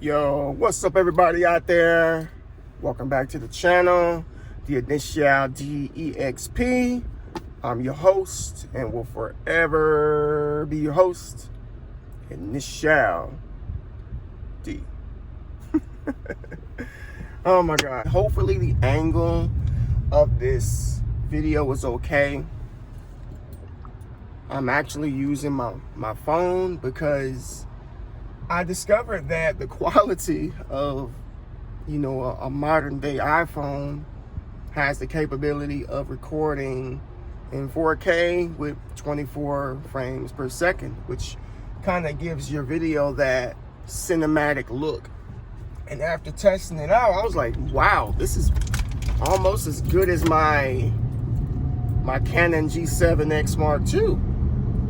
Yo, what's up everybody out there? Welcome back to the channel, the Initial DEXP. I'm your host and will forever be your host, Initial D. Oh my God. Hopefully the angle of this video is okay. I'm actually using my phone because I discovered that the quality of, a modern day iPhone has the capability of recording in 4K with 24 frames per second, which kind of gives your video that cinematic look. And after testing it out, I was like, wow, this is almost as good as my Canon G7X Mark II,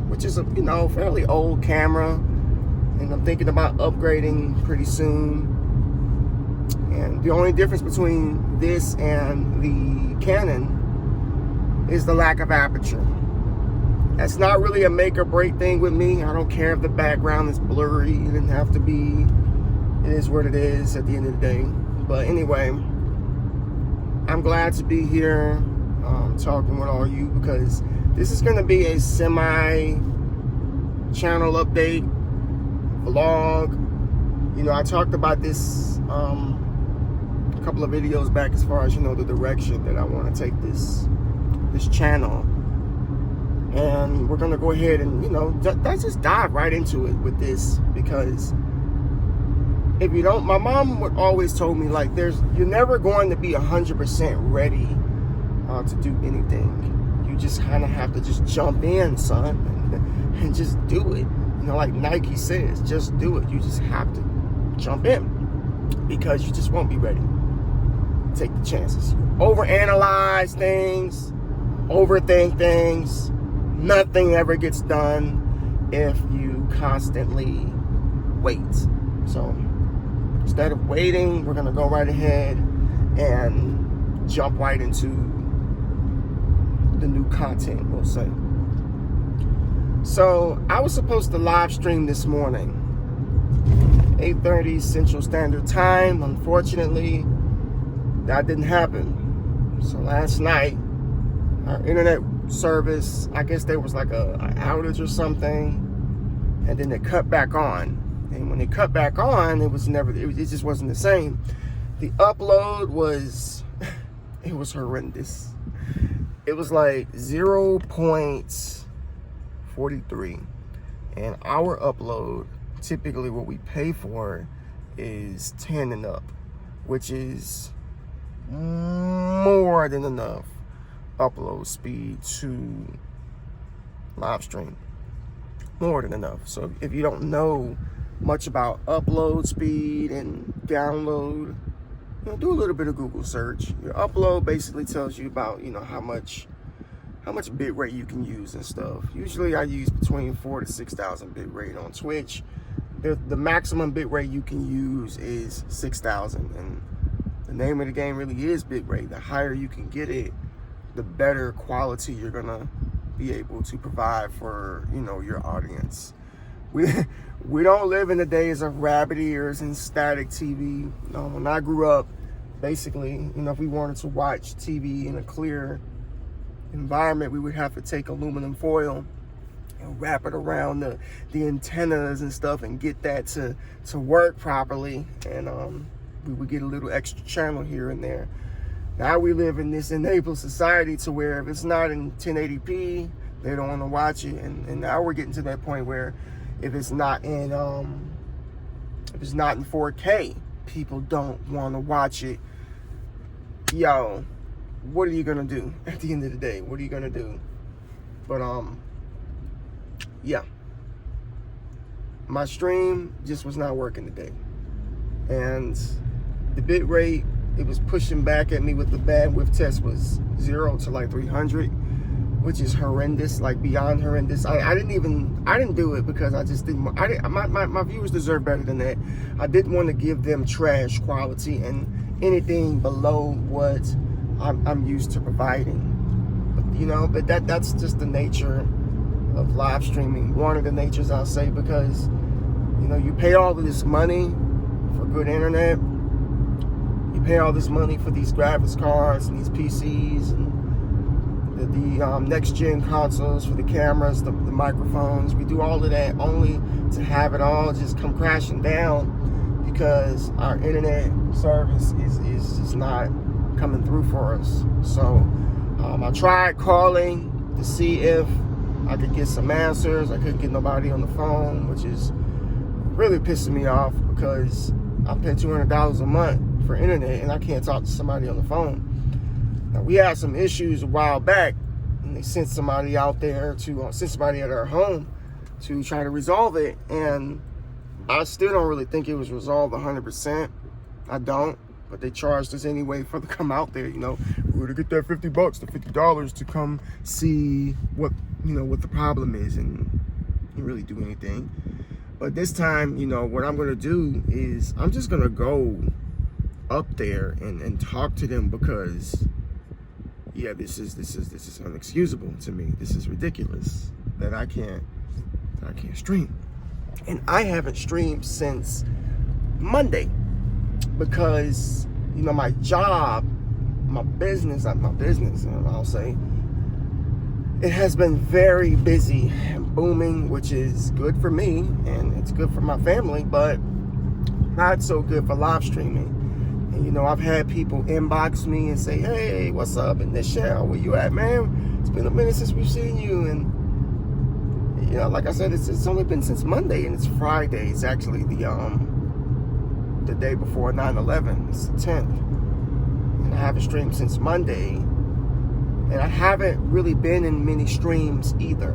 which is a, fairly old camera. And I'm thinking about upgrading pretty soon. And the only difference between this and the Canon is the lack of aperture. That's not really a make or break thing with me. I don't care if the background is blurry. It doesn't have to be. It is what it is at the end of the day. But anyway, I'm glad to be here talking with all you, because this is going to be a semi-channel update vlog. I talked about this a couple of videos back as far as the direction that I want to take this channel, and we're gonna go ahead and let's just dive right into it with this, because if you don't, my mom would always told me, like, you're never going to be 100% ready to do anything. You just kind of have to just jump in, son, and just do it. Like Nike says, just do it. You just have to jump in, because you just won't be ready. Take the chances. Overanalyze things, overthink things. Nothing ever gets done if you constantly wait. So instead of waiting, we're gonna go right ahead and jump right into the new content, we'll say. So I was supposed to live stream this morning, 8:30 Central Standard Time. Unfortunately, that didn't happen. So last night, our internet service, I guess there was like an outage or something, and then it cut back on. And when it cut back on, it just wasn't the same. The upload was, it was horrendous. It was like 0.43, and our upload, typically what we pay for is 10 and up, which is more than enough upload speed to live stream. More than enough. So if you don't know much about upload speed and download, do a little bit of Google search. Your upload basically tells you about how much bit rate you can use and stuff. Usually I use between 4,000 to 6,000 bit rate on Twitch. The maximum bit rate you can use is 6,000, and the name of the game really is bit rate. The higher you can get it, the better quality you're gonna be able to provide for your audience. We don't live in the days of rabbit ears and static TV. When I grew up, basically, if we wanted to watch TV in a clear environment, we would have to take aluminum foil and wrap it around the antennas and stuff and get that to work properly, and we would get a little extra channel here and there. Now we live in this enabled society to where if it's not in 1080p, they don't want to watch it, and now we're getting to that point where if it's not in 4K, people don't want to watch it. Yo, what are you gonna do at the end of the day? What are you gonna do? But yeah, my stream just was not working today, and the bit rate, it was pushing back at me with the bandwidth test was 0 to like 300, which is horrendous, like beyond horrendous. I didn't do it because I just didn't. My viewers deserve better than that. I didn't want to give them trash quality and anything below what I'm used to providing. But that's just the nature of live streaming. One of the natures, I'll say, because you pay all of this money for good internet. You pay all this money for these graphics cards and these PCs and the next-gen consoles for the cameras, the microphones. We do all of that only to have it all just come crashing down because our internet service is just not coming through for us. So I tried calling to see if I could get some answers. I couldn't get nobody on the phone, which is really pissing me off because I pay $200 a month for internet and I can't talk to somebody on the phone. Now, we had some issues a while back, and they sent somebody out there to send somebody at our home to try to resolve it, and I still don't really think it was resolved 100%. I don't, but they charged us anyway for to come out there. We're to get that $50, the $50 to come see what the problem is, and didn't really do anything. But this time, what I'm gonna do is I'm just gonna go up there and talk to them because, yeah, this is unexcusable to me. This is ridiculous that I can't stream, and I haven't streamed since Monday because my job, my business, I'll say, it has been very busy and booming, which is good for me and it's good for my family, but not so good for live streaming. And I've had people inbox me and say, "Hey, what's up?" and this shell, where you at, man? It's been a minute since we've seen you. And like I said, it's only been since Monday, and it's Friday. It's actually the day before 9/11. It's the 10th, and I haven't streamed since Monday. And I haven't really been in many streams either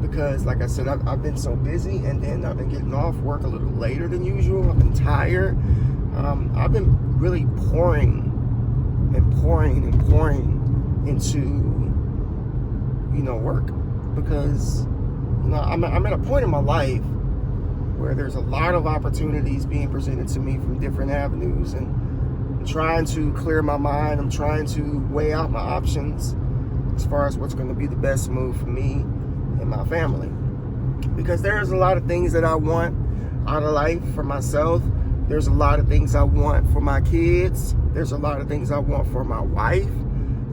because, like I said, I've been so busy, and then I've been getting off work a little later than usual. I've been tired. I've been really pouring into work because I'm at a point in my life where there's a lot of opportunities being presented to me from different avenues, and I'm trying to clear my mind. I'm trying to weigh out my options as far as what's going to be the best move for me and my family, because there's a lot of things that I want out of life for myself. There's a lot of things I want for my kids. There's a lot of things I want for my wife.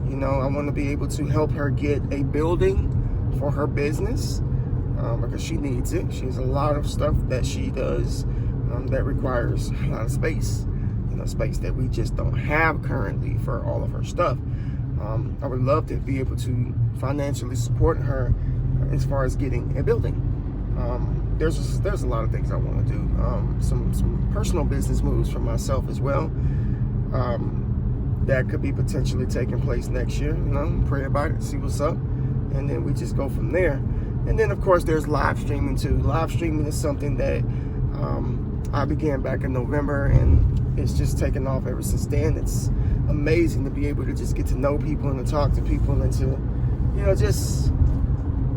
I want to be able to help her get a building for her business because she needs it. She has a lot of stuff that she does that requires a lot of space. Space that we just don't have currently for all of her stuff. I would love to be able to financially support her as far as getting a building. There's a lot of things I want to do. Some personal business moves for myself as well. That could be potentially taking place next year. Pray about it, see what's up, and then we just go from there. And then, of course, there's live streaming too. Live streaming is something that I began back in November, and it's just taken off ever since then. It's amazing to be able to just get to know people and to talk to people and to, just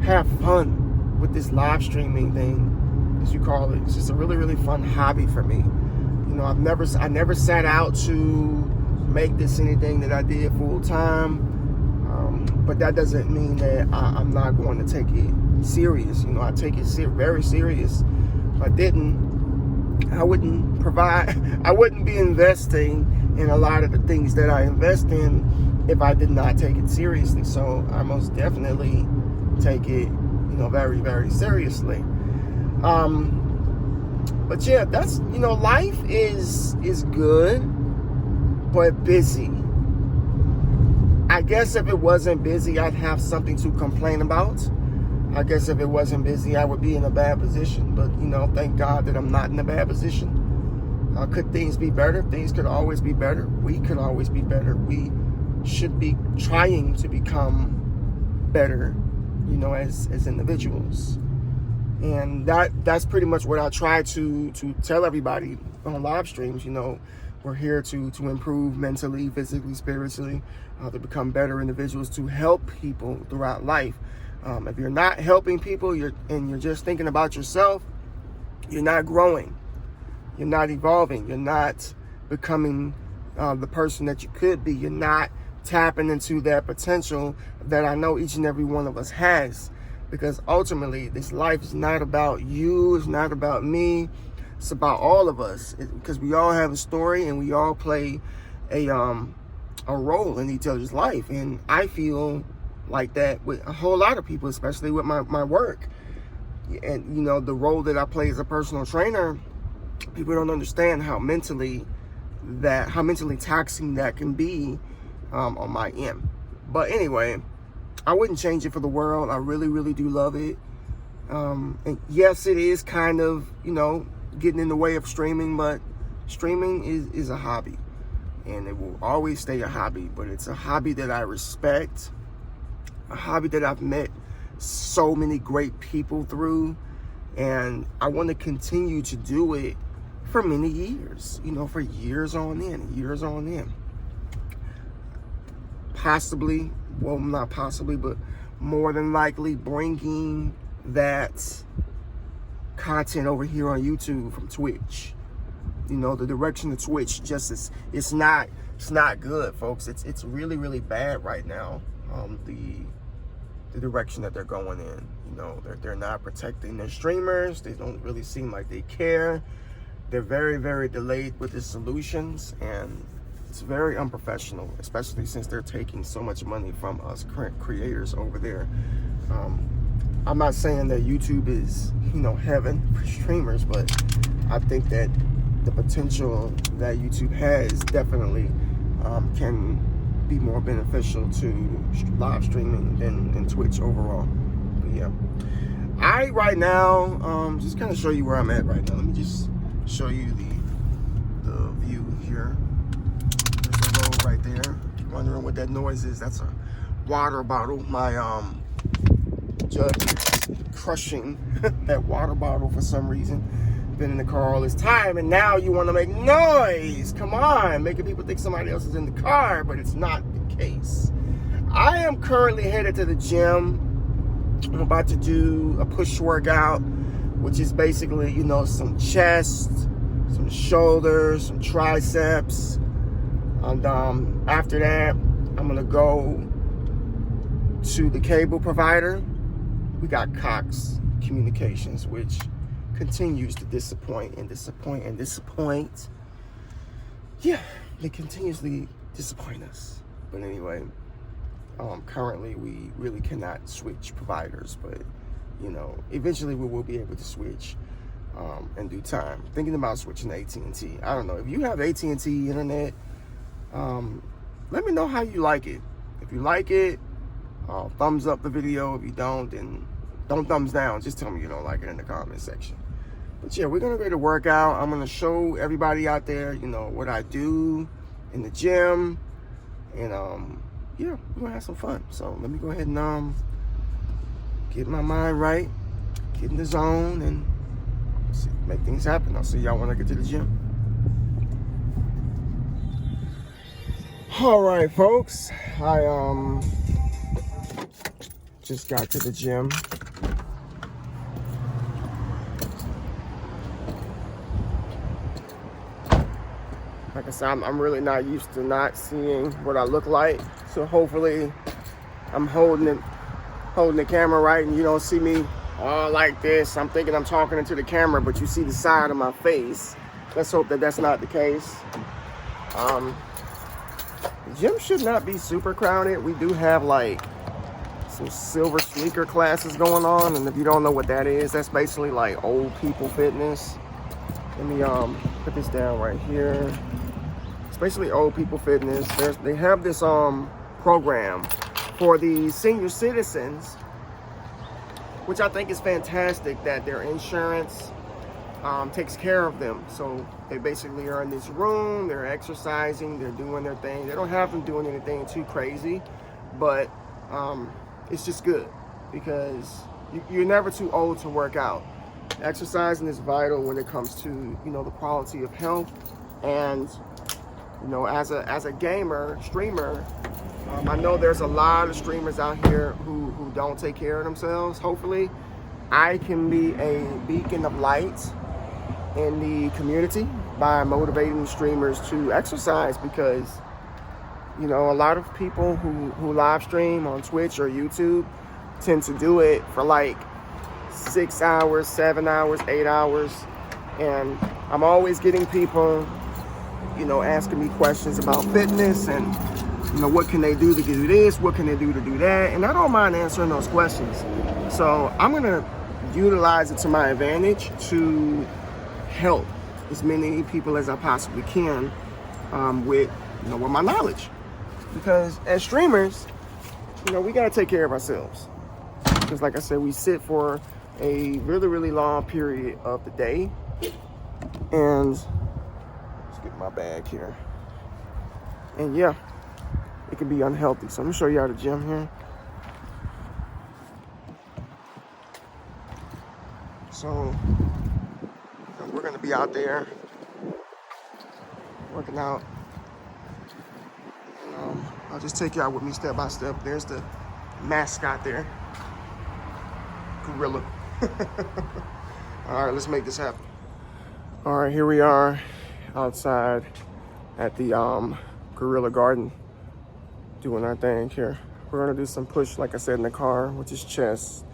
have fun with this live streaming thing, as you call it. It's just a really, really fun hobby for me. I never set out to make this anything that I did full time, but that doesn't mean that I'm not going to take it serious. I take it very serious. If I didn't, I wouldn't be investing in a lot of the things that I invest in if I did not take it seriously. So I most definitely take it, very, very seriously. But yeah, that's, life is good, but busy. I guess if it wasn't busy, I'd have something to complain about. I guess if it wasn't busy, I would be in a bad position. But, thank God that I'm not in a bad position. Could things be better? Things could always be better. We could always be better. We should be trying to become better, as individuals. And that's pretty much what I try to tell everybody on live streams. We're here to improve mentally, physically, spiritually, to become better individuals, to help people throughout life. If you're not helping people, you're just thinking about yourself, you're not growing, you're not evolving, you're not becoming the person that you could be. You're not tapping into that potential that I know each and every one of us has. Because ultimately, this life is not about you, it's not about me. It's about all of us, because we all have a story and we all play a role in each other's life. And I feel like that with a whole lot of people, especially with my work. And, you know, the role that I play as a personal trainer, people don't understand how mentally taxing that can be on my end. But anyway, I wouldn't change it for the world. I really, really do love it. And yes, it is kind of, you know, getting in the way of streaming, but streaming is a hobby, and it will always stay a hobby. But it's a hobby that I respect, a hobby that I've met so many great people through, and I want to continue to do it for many years, you know, for years on end. Possibly, well, not possibly, but more than likely bringing that content over here on YouTube from Twitch. You know, the direction of Twitch just is, it's not good, folks. It's really, really bad right now. The direction that they're going in, you know, they're not protecting their streamers. They don't really seem like they care. They're very, very delayed with the solutions, and it's very unprofessional, especially since they're taking so much money from us current creators over there. I'm not saying that YouTube is, you know, heaven for streamers, but I think that the potential that YouTube has definitely can be more beneficial to live streaming than Twitch overall. But yeah, right now, just kind of show you where I'm at right now. Let me just show you the view here. There's the road right there. You're wondering what that noise is? That's a water bottle. My judge is crushing that water bottle for some reason. Been in the car all this time, and now you want to make noise. Come on, making people think somebody else is in the car, but it's not the case. I am currently headed to the gym. I'm about to do a push workout, which is basically, you know, some chest, some shoulders, some triceps. And after that, I'm gonna go to the cable provider. We got Cox Communications, which continues to disappoint. Yeah, they continuously disappoint us. But anyway, currently we really cannot switch providers, but you know, eventually we will be able to switch in due time. Thinking about switching to AT&T. I don't know, if you have AT&T internet, let me know how you like it. If you like it, thumbs up the video. If you don't, then don't thumbs down. Just tell me you don't like it in the comment section. But yeah, we're gonna go to workout. I'm gonna show everybody out there, you know, what I do in the gym, and yeah, we're gonna have some fun. So let me go ahead and get my mind right, get in the zone, and make things happen. I'll see y'all when I get to the gym. All right, folks, I just got to the gym. Like I said, I'm really not used to not seeing what I look like. So hopefully I'm holding the camera right and you don't see me all like this. I'm thinking I'm talking into the camera, but you see the side of my face. Let's hope that that's not the case. The gym should not be super crowded. We do have like some silver sneaker classes going on, and if you don't know what that is, that's basically like old people fitness. Let me put this down right here. It's basically old people fitness. They have this program for the senior citizens, which I think is fantastic, that their insurance takes care of them. So they basically are in this room, they're exercising, they're doing their thing. They don't have them doing anything too crazy, but it's just good because you're never too old to work out. Exercising is vital when it comes to, you know, the quality of health. And you know, as a gamer, streamer, I know there's a lot of streamers out here who don't take care of themselves. Hopefully I can be a beacon of light in the community by motivating streamers to exercise, because you know, a lot of people who live stream on Twitch or YouTube tend to do it for like 6 hours, 7 hours, 8 hours, And I'm always getting people, asking me questions about fitness and, what can they do to do this? What can they do to do that? And I don't mind answering those questions. So I'm going to utilize it to my advantage to help as many people as I possibly can with my knowledge. Because as streamers, we got to take care of ourselves. Because like I said, we sit for a really, really long period of the day. And let's get my bag here. And yeah, it can be unhealthy. So I'm gonna show you how the gym here. So we're gonna be out there working out. I'll just take you out with me step by step. There's the mascot there, gorilla. All right, let's make this happen. All right, here we are outside at the Gorilla Garden doing our thing here. We're gonna do some push, like I said, in the car, which is chest,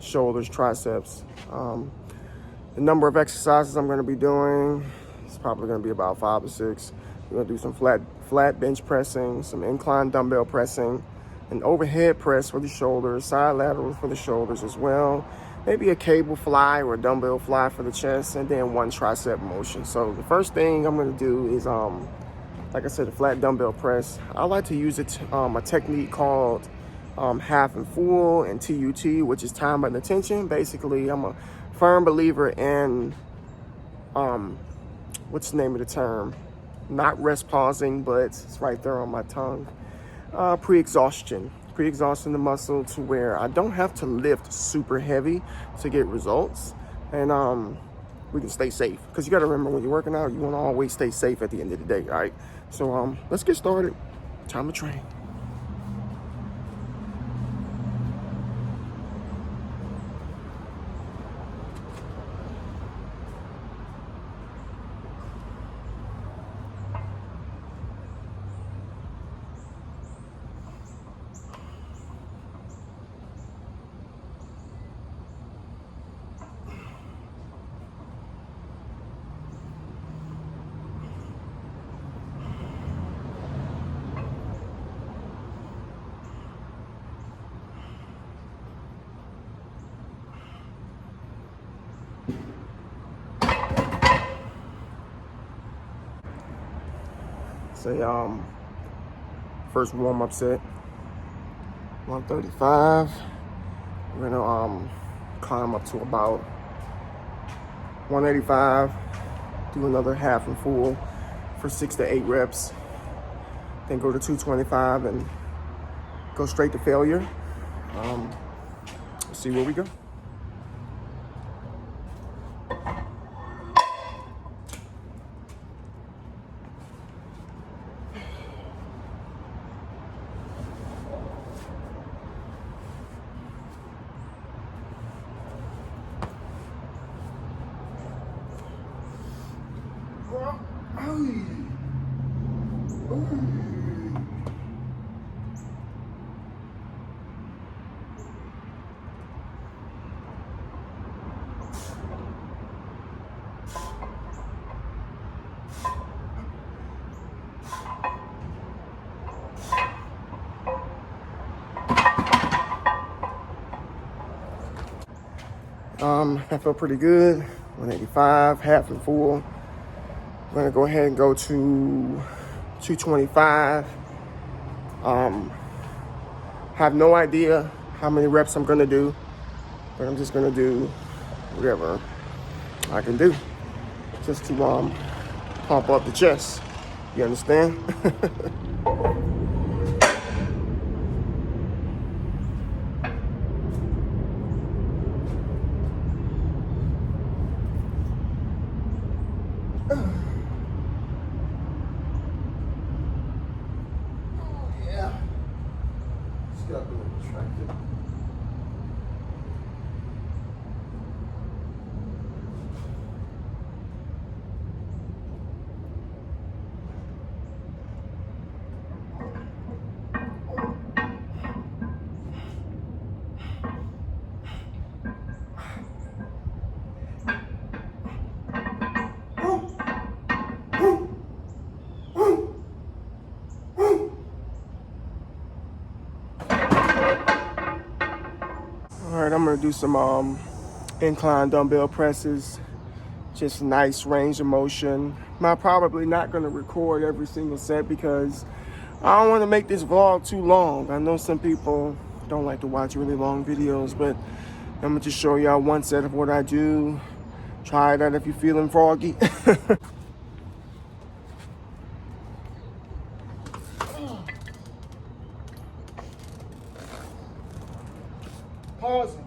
shoulders, triceps. The number of exercises I'm gonna be doing is probably gonna be about 5 or 6. We're gonna do some flat bench pressing, some incline dumbbell pressing, an overhead press for the shoulders, side laterals for the shoulders as well. Maybe a cable fly or a dumbbell fly for the chest, and then one tricep motion. So the first thing I'm gonna do is, like I said, a flat dumbbell press. I like to use a technique called half and full and TUT, which is time under tension. Basically, I'm a firm believer in, what's the name of the term? Not rest pausing, but it's right there on my tongue. Pre-exhaustion. Pre-exhausting the muscle to where I don't have to lift super heavy to get results, and we can stay safe. Because you got to remember, when you're working out, you want to always stay safe at the end of the day. All right, so let's get started. Time to train. Say first warm-up set, 135. We're gonna climb up to about 185. Do another half and full for 6 to 8 reps. Then go to 225 and go straight to failure. Let's see where we go. That felt pretty good. 185, half and full. I'm gonna go ahead and go to 225. Have no idea how many reps I'm gonna do, but I'm just gonna do whatever I can do just to pump up the chest. You understand? do some incline dumbbell presses. Just nice range of motion. I'm probably not going to record every single set because I don't want to make this vlog too long. I know some people don't like to watch really long videos, but I'm going to just show y'all one set of what I do. Try that if you're feeling froggy. Pausing.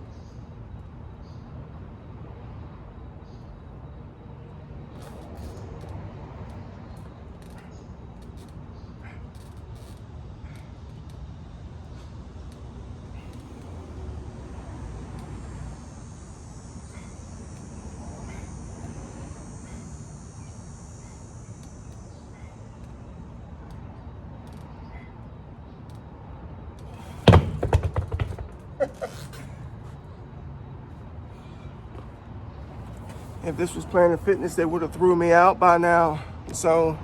If this was Planet Fitness, they would have threw me out by now. So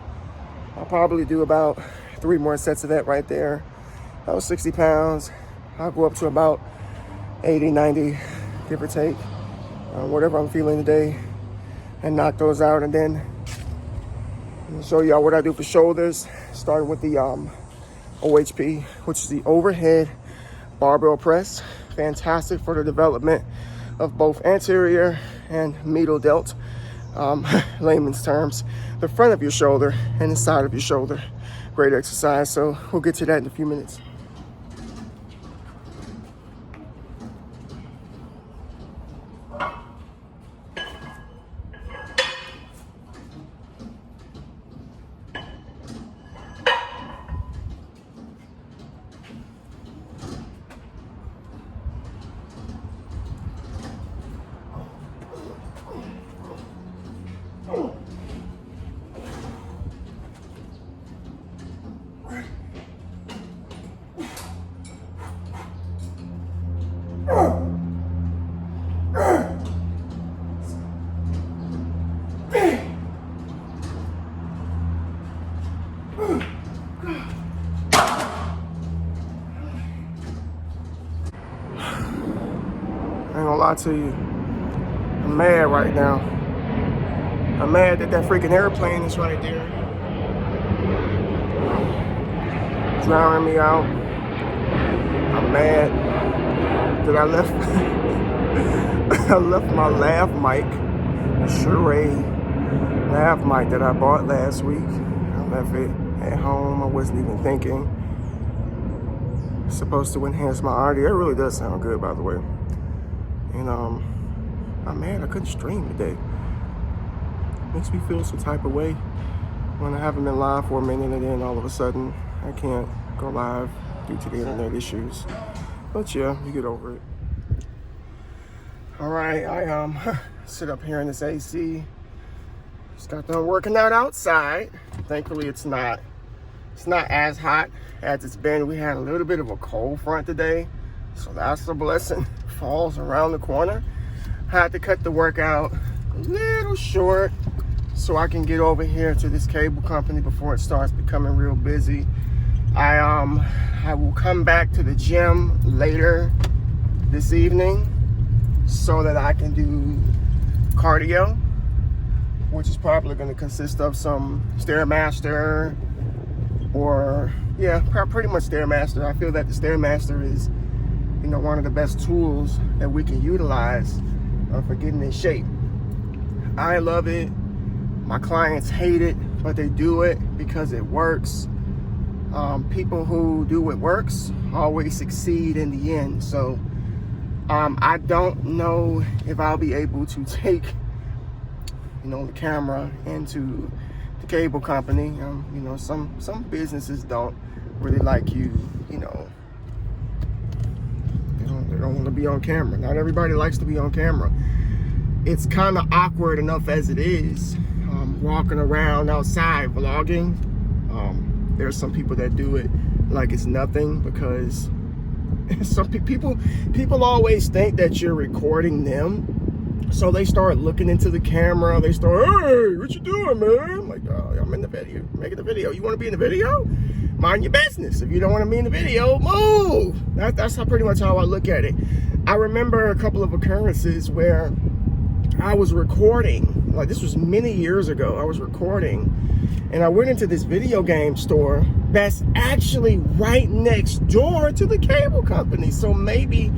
I'll probably do about 3 more sets of that right there. That was 60 pounds. I'll go up to about 80, 90, give or take, whatever I'm feeling today, and knock those out. And then I'll show y'all what I do for shoulders, starting with the OHP, which is the overhead barbell press. Fantastic for the development of both anterior and medial delt, layman's terms, the front of your shoulder and the side of your shoulder. Great exercise, so we'll get to that in a few minutes. I ain't gonna lie to you, I'm mad right now. I'm mad that freaking airplane is right there, drowning me out. I'm mad that I left I left my lav mic, the Shure lav mic that I bought last week. I left it at home. I wasn't even thinking. It's supposed to enhance my audio. It really does sound good, by the way. And I'm mad I couldn't stream today. Makes me feel some type of way when I haven't been live for a minute and then all of a sudden I can't go live due to the internet issues. But yeah, you get over it. All right, I sit up here in this AC. Just got done working out outside. Thankfully, it's not as hot as it's been. We had a little bit of a cold front today, so that's a blessing. Fall's around the corner. Had to cut the workout a little short so I can get over here to this cable company before it starts becoming real busy. I will come back to the gym later this evening so that I can do cardio, which is probably going to consist of some Stairmaster or, yeah, pretty much Stairmaster. I feel that the Stairmaster is, you know, one of the best tools that we can utilize for getting in shape. I love it. My clients hate it, but they do it because it works. People who do what works always succeed in the end. So I don't know if I'll be able to take, you know, the camera into the cable company. You know, some businesses don't really like you know, they don't want to be on camera. Not everybody likes to be on camera. It's kind of awkward enough as it is, walking around outside vlogging. There's some people that do it like it's nothing because some people always think that you're recording them, so they start looking into the camera. They start, hey, what you doing, man? I'm like, oh, I'm in the video, making the video. You want to be in the video? Mind your business. If you don't want to be in the video, move. That's how pretty much how I look at it. I remember a couple of occurrences where I was recording, like this was many years ago. I was recording and I went into this video game store that's actually right next door to the cable company. So maybe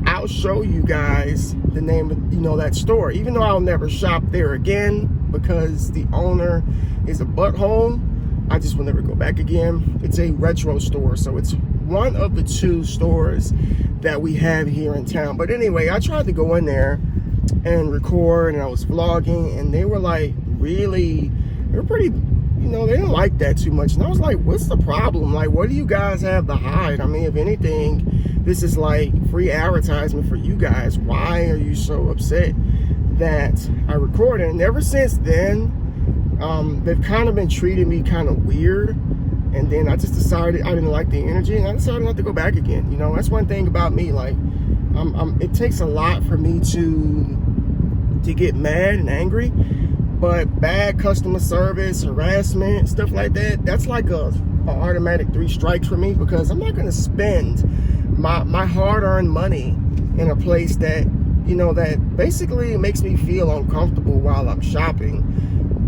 I'll show you guys the name of, that store, even though I'll never shop there again because the owner is a butthole. I just will never go back again. It's a retro store, so it's one of the 2 stores that we have here in town. But anyway, I tried to go in there and record, and I was vlogging, and they were like they were pretty, they didn't like that too much. And I was like, what's the problem? Like, what do you guys have to hide? I mean, if anything, this is like free advertisement for you guys. Why are you so upset that I recorded? And ever since then, they've kind of been treating me kind of weird. And then I just decided I didn't like the energy, and I decided not to go back again. That's one thing about me. Like, it takes a lot for me to get mad and angry, but bad customer service, harassment, stuff like that, that's like a automatic 3 strikes for me, because I'm not going to spend my hard-earned money in a place that, that basically makes me feel uncomfortable while I'm shopping.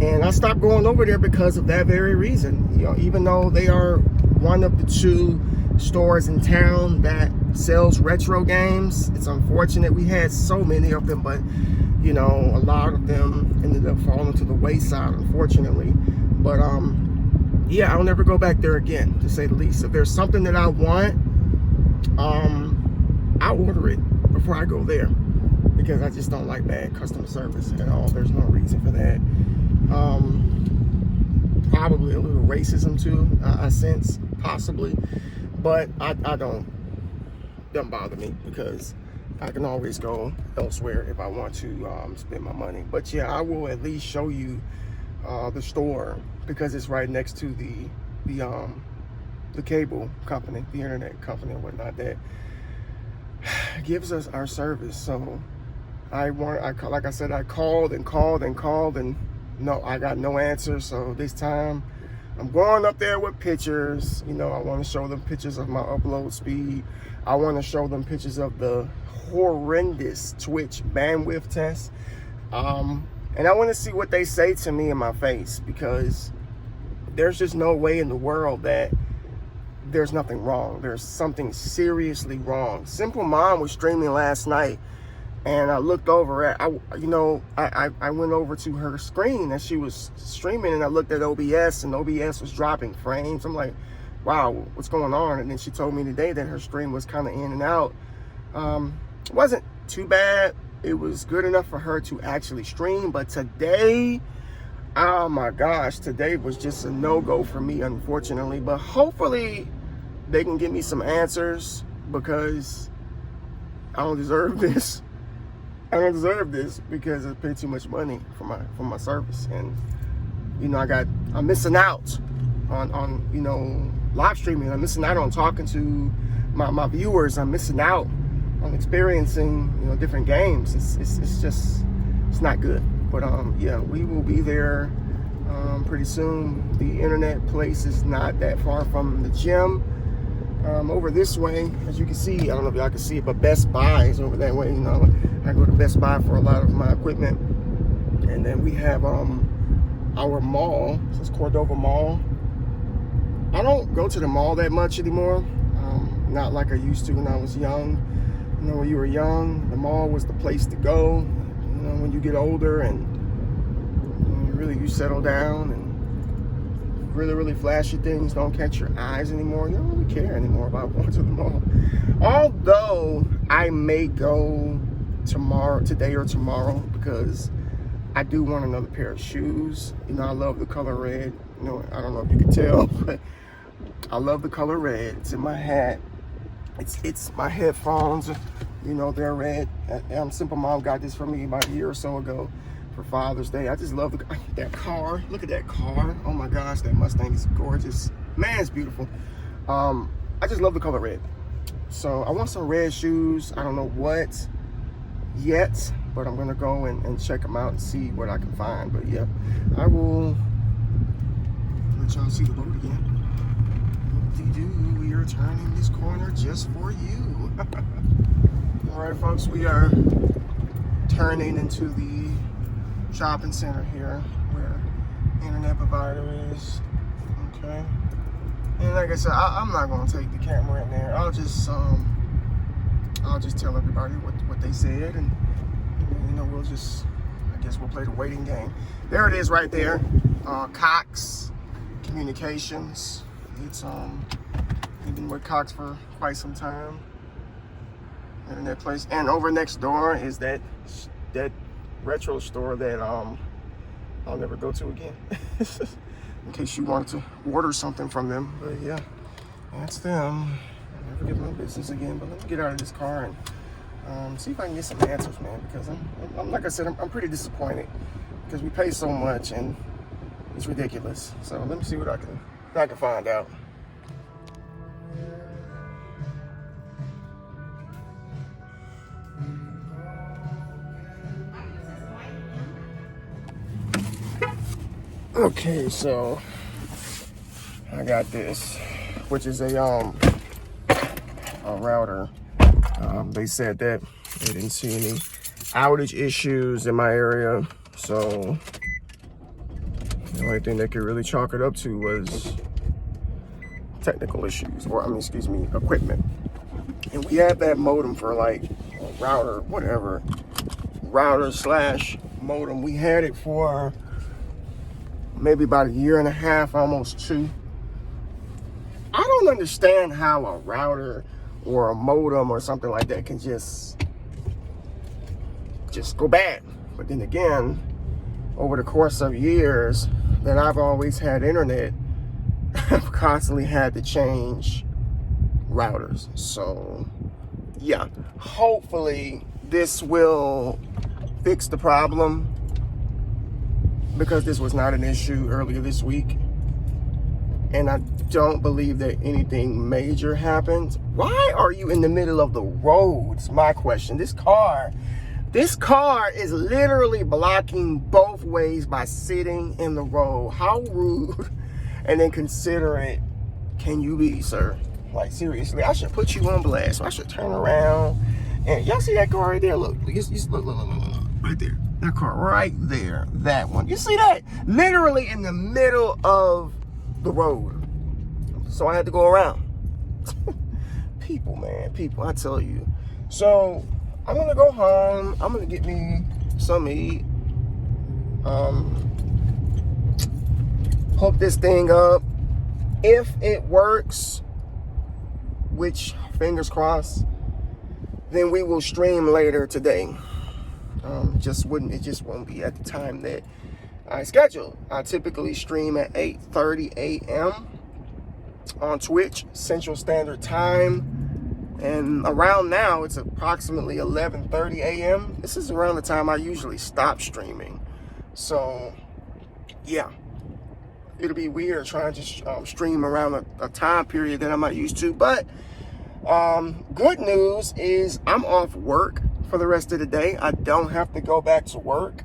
And I stopped going over there because of that very reason. Even though they are one of the 2 stores in town that sells retro games, it's unfortunate. We had so many of them, but a lot of them ended up falling to the wayside, unfortunately. But yeah, I'll never go back there again, to say the least. If there's something that I want, I'll order it before I go there, because I just don't like bad customer service at all. There's no reason for that. Probably a little racism too, I sense, possibly, but I doesn't bother me, because I can always go elsewhere if I want to spend my money. But yeah, I will at least show you the store, because it's right next to the cable company, the internet company and whatnot that gives us our service. So like I said, I called and no, I got no answer. So this time I'm going up there with pictures. I want to show them pictures of my upload speed. I want to show them pictures of the horrendous Twitch bandwidth test. And I want to see what they say to me in my face, because there's just no way in the world that there's nothing wrong. There's something seriously wrong. Simple Mom was streaming last night, and I looked over at, I went over to her screen as she was streaming, and I looked at OBS, and OBS was dropping frames. I'm like, wow, what's going on? And then she told me today that her stream was kind of in and out. It wasn't too bad. It was good enough for her to actually stream. But today, oh my gosh, today was just a no-go for me, unfortunately. But hopefully they can give me some answers, because I don't deserve this. I don't deserve this, because I paid too much money for my service. And I'm missing out on live streaming. I'm missing out on talking to my viewers. I'm missing out on experiencing different games. It's not good. But yeah, we will be there pretty soon. The internet place is not that far from the gym. Over this way, as you can see, I don't know if y'all can see it, but Best Buy is over that way. I go to Best Buy for a lot of my equipment. And then we have our mall. This is Cordova Mall. I don't go to the mall that much anymore. Not like I used to when I was young. When you were young, the mall was the place to go. When you get older and you settle down, and really flashy things don't catch your eyes anymore, you don't really care anymore about going to the mall. Although I may go today or tomorrow, because I do want another pair of shoes. I love the color red. I don't know if you can tell, but I love the color red. It's in my hat. It's my headphones. They're red. Simple Mom got this for me about a year or so ago for Father's Day. I just love that car. Look at that car. Oh my gosh, that Mustang is gorgeous. Man, it's beautiful. I just love the color red. So I want some red shoes. I don't know what yet, but I'm gonna go and check them out and see what I can find. But yeah, I will let y'all see the boat again. We are turning this corner just for you. All right, folks, we are turning into the shopping center here where the internet provider is. Okay. And like I said, I'm not going to take the camera in there. I'll just tell everybody what they said, and you know, I guess we'll play the waiting game. There it is right there. Cox Communications. It's we've been with Cox for quite some time. Internet place, and over next door is that retro store that I'll never go to again. In case you wanted to order something from them, but yeah, that's them. I'll never get my business again. But let me get out of this car and see if I can get some answers, man. Because I'm like I said, I'm pretty disappointed because we pay so much and it's ridiculous. So let me see what I can find out. Okay, so I got this, which is a router. They said that they didn't see any outage issues in my area, so the only thing they could really chalk it up to was technical issues, or equipment. And we had that modem for like a router slash modem. We had it for maybe about a year and a half, almost 2. I don't understand how a router or a modem or something like that can just go bad. But then again, over the course of years that I've always had internet, I've constantly had to change routers. So yeah, hopefully this will fix the problem, because this was not an issue earlier this week, and I don't believe that anything major happened. Why are you in the middle of the road? Is my question. This car is literally blocking both ways by sitting in the road. How rude and inconsiderate can you be, sir? Like, seriously, I should put you on blast. I should turn around. And y'all see that car right there? Look, look, right there. That car right there, that one. You see that? Literally in the middle of the road. So I had to go around. People, man, people, I tell you. So I'm gonna go home. I'm gonna get me some to eat. Hook this thing up. If it works, which fingers crossed, then we will stream later today. It just won't be at the time that I schedule. I typically stream at 8:30 a.m. on Twitch Central Standard Time, and around now it's approximately 11:30 a.m. This is around the time I usually stop streaming. So yeah, it'll be weird trying to stream around a time period that I'm not used to. But good news is I'm off work for the rest of the day. I don't have to go back to work.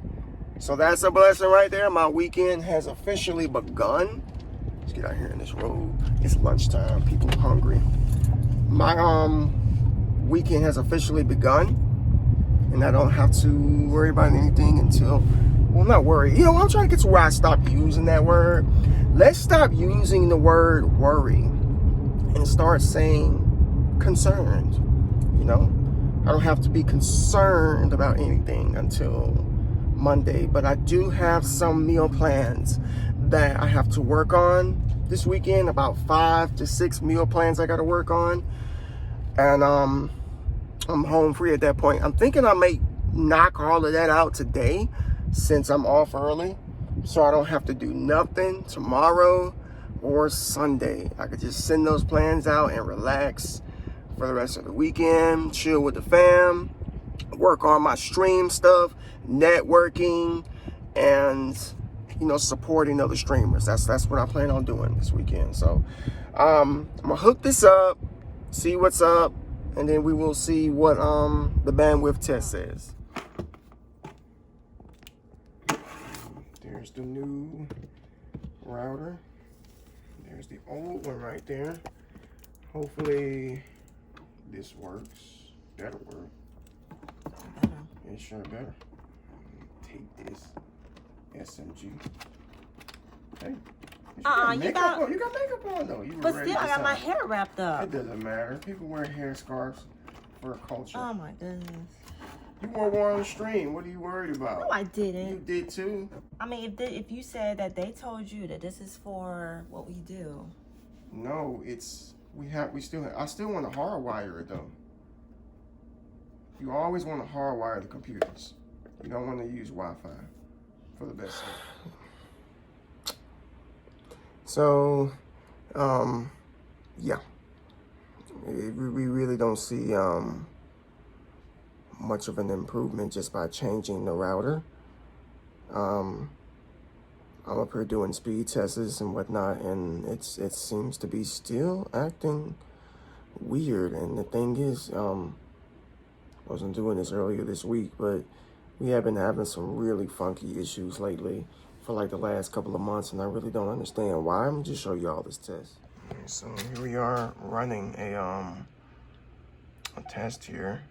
So that's a blessing right there. My weekend has officially begun. Let's get out here in this road. It's lunchtime. People are hungry. My weekend has officially begun, and I don't have to worry about anything until, well, not worry. You know, I'm trying to get to where I stop using that word. Let's stop using the word worry and start saying concerned. You know, I don't have to be concerned about anything until Monday, but I do have some meal plans that I have to work on this weekend. About 5 to 6 meal plans I got to work on, and I'm home free at that point. I'm thinking I may knock all of that out today since I'm off early, so I don't have to do nothing tomorrow or Sunday. I could just send those plans out and relax for the rest of the weekend, chill with the fam, work on my stream stuff, networking, and, you know, supporting other streamers. That's what I plan on doing this weekend. So I'm gonna hook this up, see what's up, and then we will see what the bandwidth test says. There's the new router. There's the old one right there. Hopefully this works. That'll work. It sure better. Take this SMG. Hey. You got makeup on though. But still, I got my hair wrapped up. It doesn't matter. People wear hair scarves for a culture. Oh my goodness. You wore one on the stream. What are you worried about? No, I didn't. You did too. I mean, if you said that they told you that this is for what we do. No, I still want to hardwire it though. You always want to hardwire the computers. You don't want to use Wi-Fi for the best stuff. So, yeah. We really don't see much of an improvement just by changing the router. I'm up here doing speed tests and whatnot, and it seems to be still acting weird. And the thing is, I wasn't doing this earlier this week, but we have been having some really funky issues lately for like the last couple of months, and I really don't understand why. I'm gonna just show you all this test. Okay, so here we are running a test here.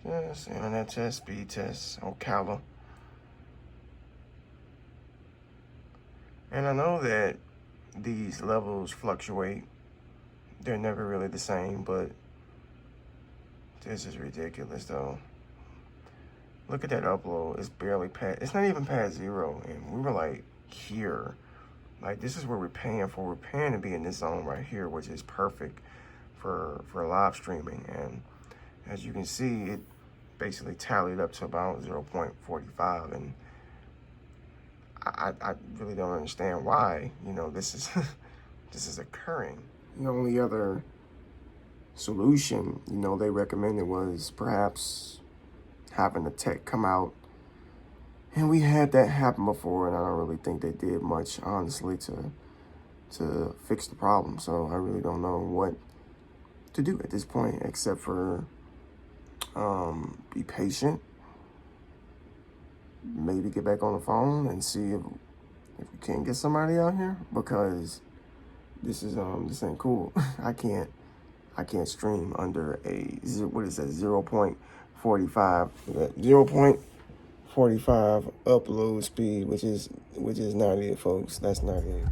Just internet test, speed test, Ocala. And I know that these levels fluctuate. They're never really the same, but this is ridiculous though. Look at that upload. It's barely past, it's not even past 0. And we were like here. Like this is where we're paying for. We're paying to be in this zone right here, which is perfect for live streaming. And as you can see, it basically tallied up to about 0.45. And I really don't understand why, this is occurring. The only other solution, they recommended was perhaps having the tech come out. And we had that happen before, and I don't really think they did much, honestly, to fix the problem. So I really don't know what to do at this point, except for be patient. Maybe get back on the phone and see if we can get somebody out here, because this ain't cool. I can't stream under a 0.45 0.45 upload speed, which is not it, folks. That's not it.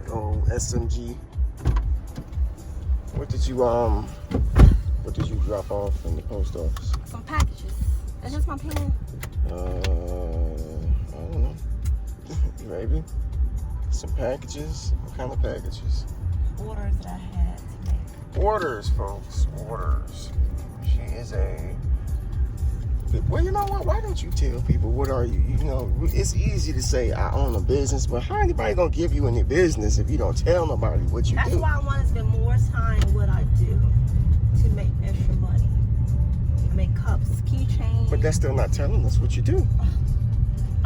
Oh, SMG. What did you drop off in the post office? Some packages. Is this my pen? I don't know. Maybe. Some packages. What kind of packages? Orders that I had to make. Orders, folks. Orders. She is a... Well, you know what? Why don't you tell people what are you? It's easy to say I own a business, but how anybody gonna give you any business if you don't tell nobody what you do? That's why I want to spend more time what I do to make extra money. I make cups, keychains. But that's still not telling us what you do.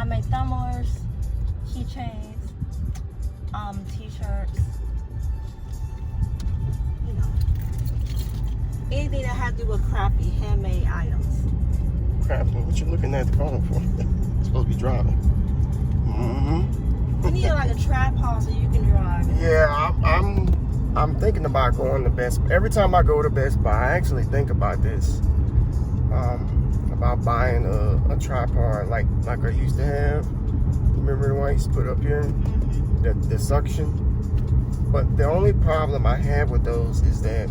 I make tumblers, keychains, t-shirts. Anything that has to do with crafty, handmade items. Crap, what you looking at the phone for? You're supposed to be driving. Mm-hmm. You need like a tripod so you can drive. Yeah, I'm thinking about going to Best Buy. Every time I go to Best Buy, I actually think about this. About buying a tripod like I used to have. Remember the one I used to put up here? The suction. But the only problem I have with those is that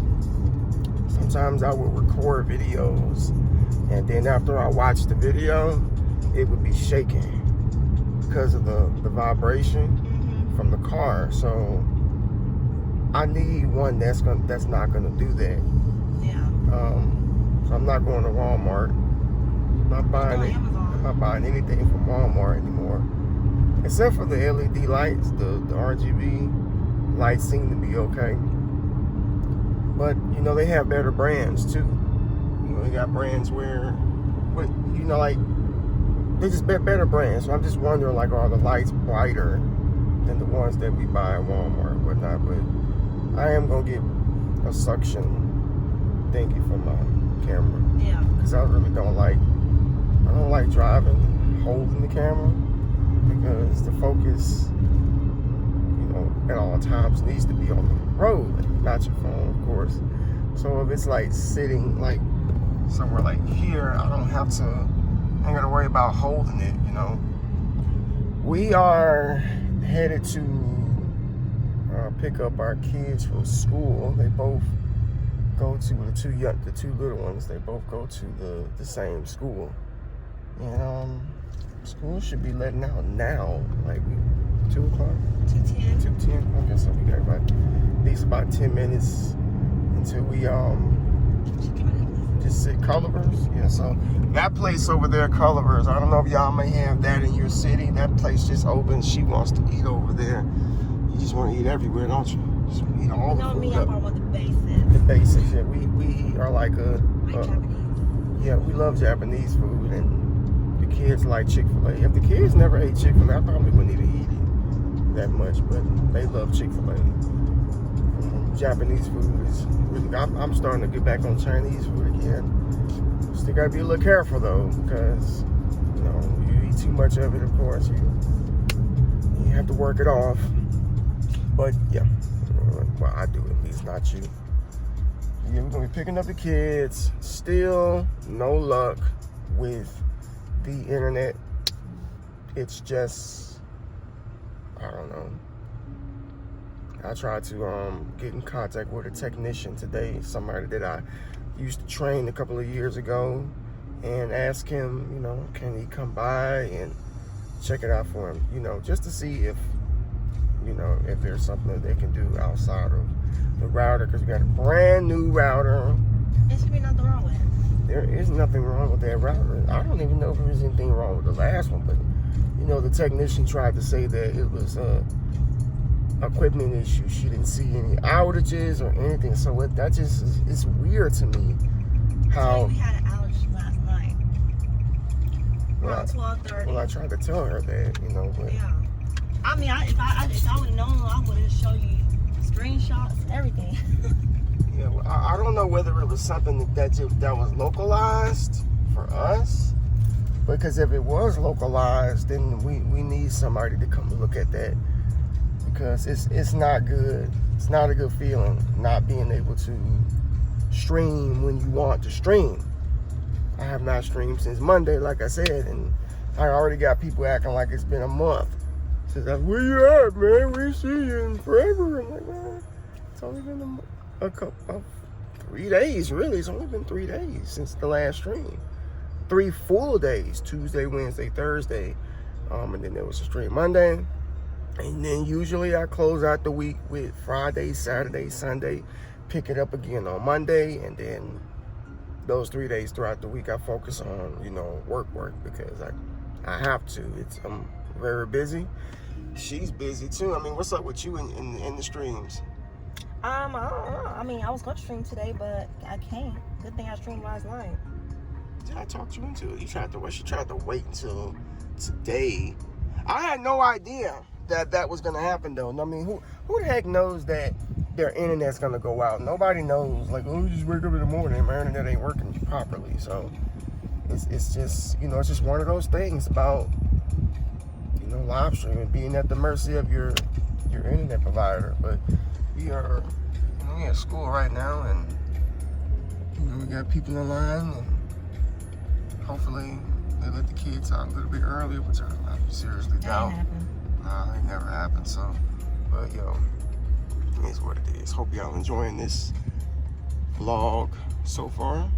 sometimes I would record videos, and then after I watch the video, it would be shaking because of the vibration from the car. So I need one that's not gonna do that. Yeah. So I'm not going to Walmart. I'm not buying anything from Walmart anymore, except for the LED lights. The RGB lights seem to be okay. But, they have better brands, too. They got brands where, they just better brands. So I'm just wondering, are the lights brighter than the ones that we buy at Walmart and whatnot? But I am going to get a suction thingy for my camera. Yeah. Because I really don't like driving, holding the camera, because the focus, at all times needs to be on the road, not your phone, of course. So if it's like sitting like somewhere like here, I don't have to, I ain't gotta worry about holding it, you know. We are headed to pick up our kids from school. They both go to the two little ones. They both go to the same school, and school should be letting out now, like 2 o'clock. 2:10. 2:10. Okay, so we got about at least about 10 minutes until we just sit Culver's. Yeah, so that place over there, Culver's. I don't know if y'all may have that in your city. That place just opened. She wants to eat over there. You just want to eat everywhere, don't you? Just want to eat all the food. Me, I want the basics. The basics. Yeah, we are like Japanese. Yeah, we love Japanese food, and the kids like Chick-fil-A. If the kids never ate Chick-fil-A, I probably wouldn't even eat it that much, but they love Chick-fil-A. Japanese food is really good. I'm starting to get back on Chinese food again. Still gotta be a little careful though, because you know, you eat too much of it, of course, you have to work it off. But yeah, well, I do at least, not you. Yeah, we're gonna be picking up the kids. Still no luck with the internet. It's just, I don't know. I tried to get in contact with a technician today, somebody that I used to train a couple of years ago, and ask him, you know, can he come by and check it out for him, you know, just to see if, you know, if there's something that they can do outside of the router, because we got a brand new router. There should be nothing wrong with it. There is nothing wrong with that router. I don't even know if there was anything wrong with the last one, but you know, the technician tried to say that it was equipment issue. She didn't see any outages or anything, so that just is, it's weird to me how we had an outage last night around 12:30. Well, I tried to tell her that, you know, but yeah, I mean, if I would have known, I would have showed you screenshots and everything. Yeah, well, I don't know whether it was something that was localized for us, because if it was localized, then we need somebody to come look at that, because it's not good. It's not a good feeling not being able to stream when you want to stream. I have not streamed since Monday, like I said, and I already got people acting like it's been a month. Says, where you at, man? We see you in forever. I'm like, man, it's only been a couple of 3 days, really. It's only been 3 days since the last stream. 3 full days, Tuesday, Wednesday, Thursday, and then there was a stream Monday. And then usually I close out the week with Friday, Saturday, Sunday, pick it up again on Monday, and then those 3 days throughout the week I focus on, you know, work, because I have to. I'm very busy. She's busy too. I mean, what's up with you in the streams? I don't know. I mean, I was going to stream today, but I can't. Good thing I streamed last night. Did I talk you into it? She tried to wait until today. I had no idea that was gonna happen though. I mean, who the heck knows that their internet's gonna go out? Nobody knows. Like, oh, you just wake up in the morning and my internet ain't working properly. So it's just, you know, it's just one of those things about, you know, live streaming, being at the mercy of your internet provider. But we are, you know, we at school right now, and you know, we got people in line, and hopefully they let the kids out a little bit earlier, which I seriously doubt. Nah, it never happened. So, but yo, it is what it is. Hope y'all enjoying this vlog so far.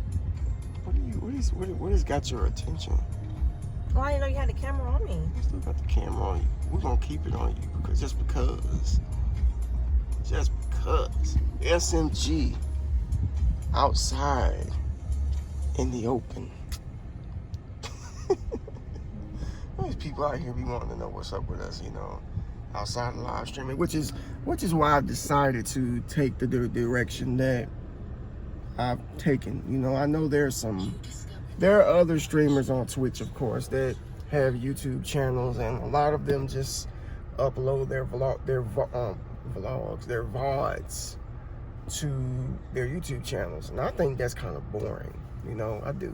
What has got your attention? Well, I didn't know you had the camera on me. I still got the camera on you. We're gonna keep it on you because just because. SMG outside in the open. These people out here be wanting to know what's up with us, you know, outside of live streaming, which is why I've decided to take the direction that I've taken. You know, I know there are other streamers on Twitch, of course, that have YouTube channels, and a lot of them just upload their VODs to their YouTube channels, and I think that's kind of boring. You know, I do.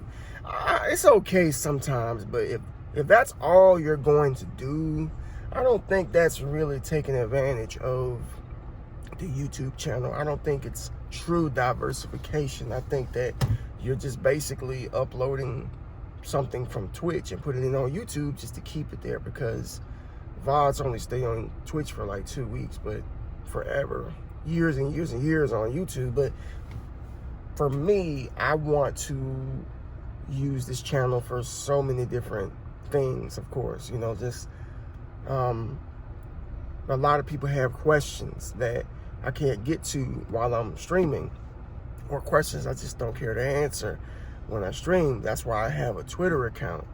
It's okay sometimes, but if that's all you're going to do, I don't think that's really taking advantage of the YouTube channel. I don't think it's true diversification. I think that you're just basically uploading something from Twitch and putting it on YouTube just to keep it there, because VODs only stay on Twitch for like 2 weeks, but forever, years and years and years on YouTube. But for me, I want to use this channel for so many different things, of course. You know, just a lot of people have questions that I can't get to while I'm streaming, or questions I just don't care to answer when I stream. That's why I have a Twitter account.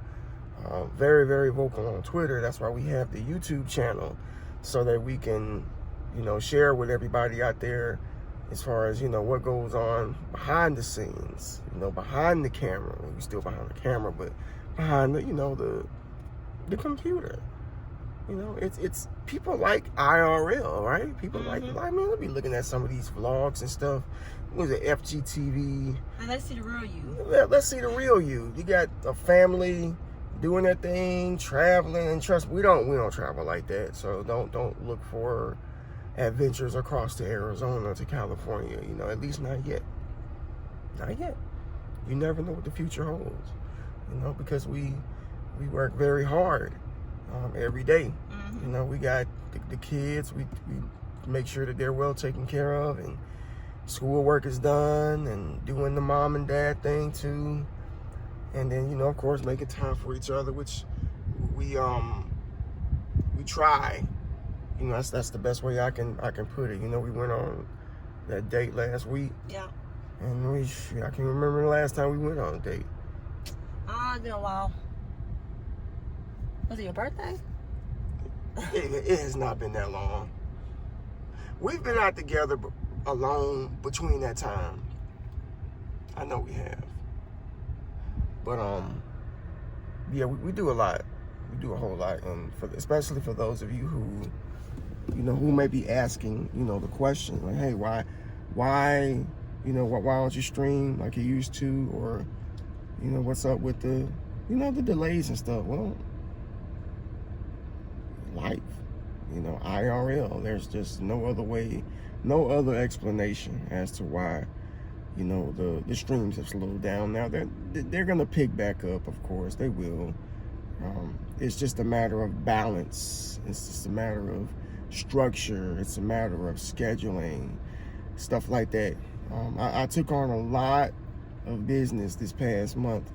Very, very vocal on Twitter. That's why we have the YouTube channel, so that we can, you know, share with everybody out there as far as, you know, what goes on behind the scenes, you know, behind the camera. We're still behind the camera, but behind the, you know, the computer. You know, it's people like IRL, right? People like, I mean, we'll be looking at some of these vlogs and stuff. What was it, FGTV? And let's see the real you. Yeah, let's see the real you. You got a family doing their thing, traveling, and trust we don't travel like that. So don't look for adventures across to Arizona, to California. You know, at least not yet. Not yet. You never know what the future holds. You know, because we work very hard every day. You know, we got the kids. We make sure that they're well taken care of, and schoolwork is done, and doing the mom and dad thing too. And then, you know, of course, making time for each other, which we try. You know, that's the best way I can put it. You know, we went on that date last week. Yeah. And I can remember the last time we went on a date. It's been a while. Was it your birthday? It has not been that long. We've been out together alone between that time. I know we have. But yeah, we do a lot. We do a whole lot, and especially for those of you who, you know, who may be asking, you know, the question like, hey, why, you know, why don't you stream like you used to, or, you know, what's up with the, you know, the delays and stuff? Well, life, you know, IRL. There's just no other way, no other explanation as to why, you know, the streams have slowed down. Now they're gonna pick back up, of course, they will. It's just a matter of balance. It's just a matter of structure. It's a matter of scheduling, stuff like that. I took on a lot of business this past month,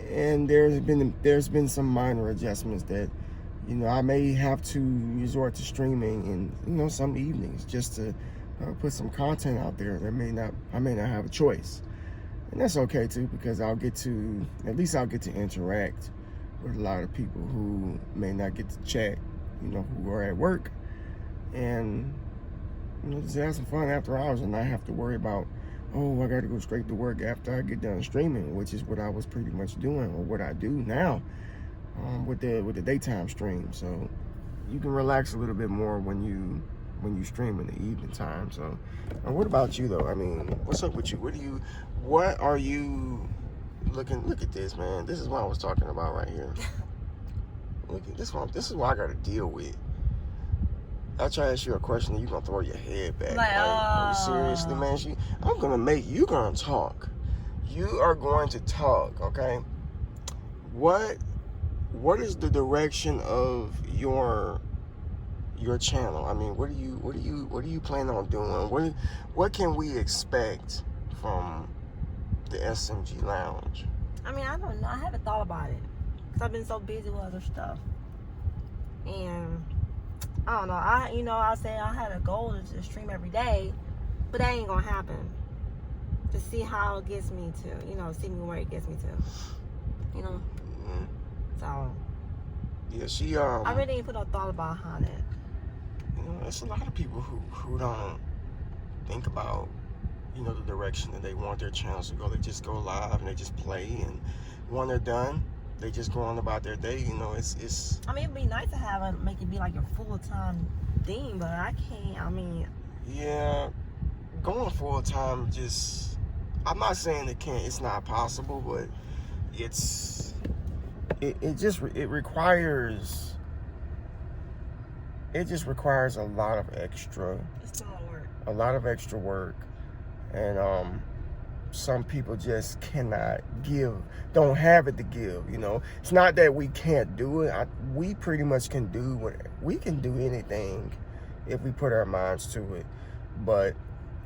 and there's been some minor adjustments that, you know, I may have to resort to streaming in, you know, some evenings just to put some content out there. I may not have a choice, and that's okay too, because at least I'll get to interact with a lot of people who may not get to chat, you know, who are at work, and, you know, just have some fun after hours and not have to worry about, oh, I got to go straight to work after I get done streaming, which is what I was pretty much doing, or what I do now with the daytime stream. So you can relax a little bit more when you stream in the evening time. So what about you though? I mean, what's up with you? What are you look at this, man. This is what I was talking about right here. Look at this one. This is what I got to deal with. I try to ask you a question and you're going to throw your head back. Like, seriously, man? You're going to talk. You are going to talk, okay? What is the direction of your channel? I mean, what do you plan on doing? What can we expect from the SMG Lounge? I mean, I don't know. I haven't thought about it, because I've been so busy with other stuff. And I don't know. I say I had a goal to stream every day, but that ain't gonna happen. To see how it gets me to, you know, see me where it gets me to, you know. Mm-hmm. So yeah, I really didn't put no thought behind it. You know, there's a lot of people who don't think about, you know, the direction that they want their channels to go. They just go live and they just play, and when they're done, they just go on about their day. You know, it's. I mean, it'd be nice to make it be like your full-time thing, but I can't. I mean. Yeah, going full-time just. I'm not saying it can't. It's not possible, but it's it requires a lot of extra. It's a lot of work. A lot of extra work, and some people just don't have it to give. It's not that we can't do it. We pretty much can do anything if we put our minds to it, but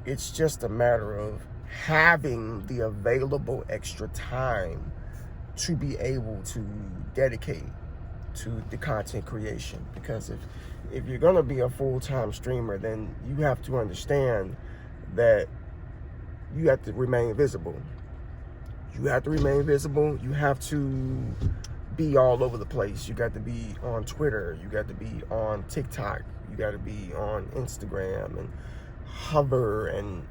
it's just a matter of having the available extra time to be able to dedicate to the content creation. Because if you're gonna be a full-time streamer, then you have to understand that you have to remain visible. You have to be all over the place. You got to be on Twitter. You got to be on TikTok. You got to be on Instagram and Hover and,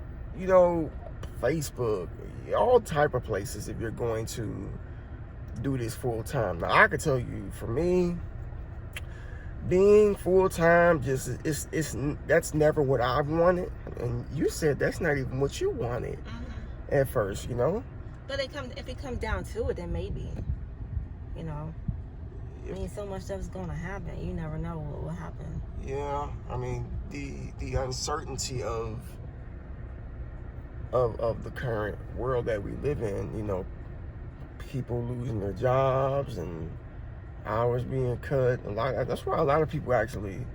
Facebook, all type of places if you're going to do this full time. Now, I could tell you, for me, being full time that's never what I wanted, and you said that's not even what you wanted at first, But if it comes down to it, then maybe, I mean, so much stuff's gonna happen. You never know what will happen. Yeah, I mean, the uncertainty of the current world that we live in, people losing their jobs and hours being cut. That's why a lot of people actually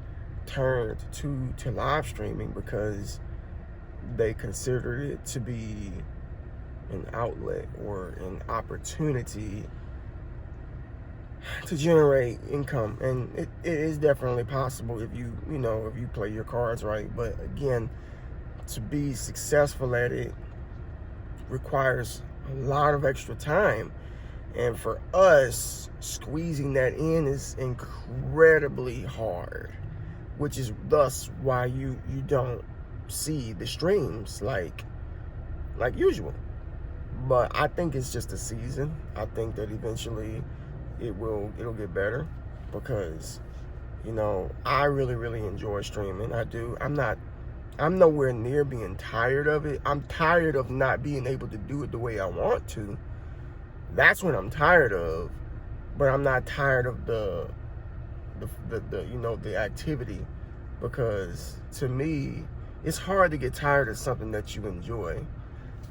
turned to live streaming, because they considered it to be an outlet or an opportunity to generate income. And it is definitely possible if you play your cards right. But again, to be successful at it requires a lot of extra time. And for us, squeezing that in is incredibly hard, which is thus why you don't see the streams like usual. But I think it's just a season. I think that eventually it'll get better, because I really, really enjoy streaming. I do. I'm nowhere near being tired of it. I'm tired of not being able to do it the way I want to. That's what I'm tired of. But I'm not tired of the activity, because to me, it's hard to get tired of something that you enjoy.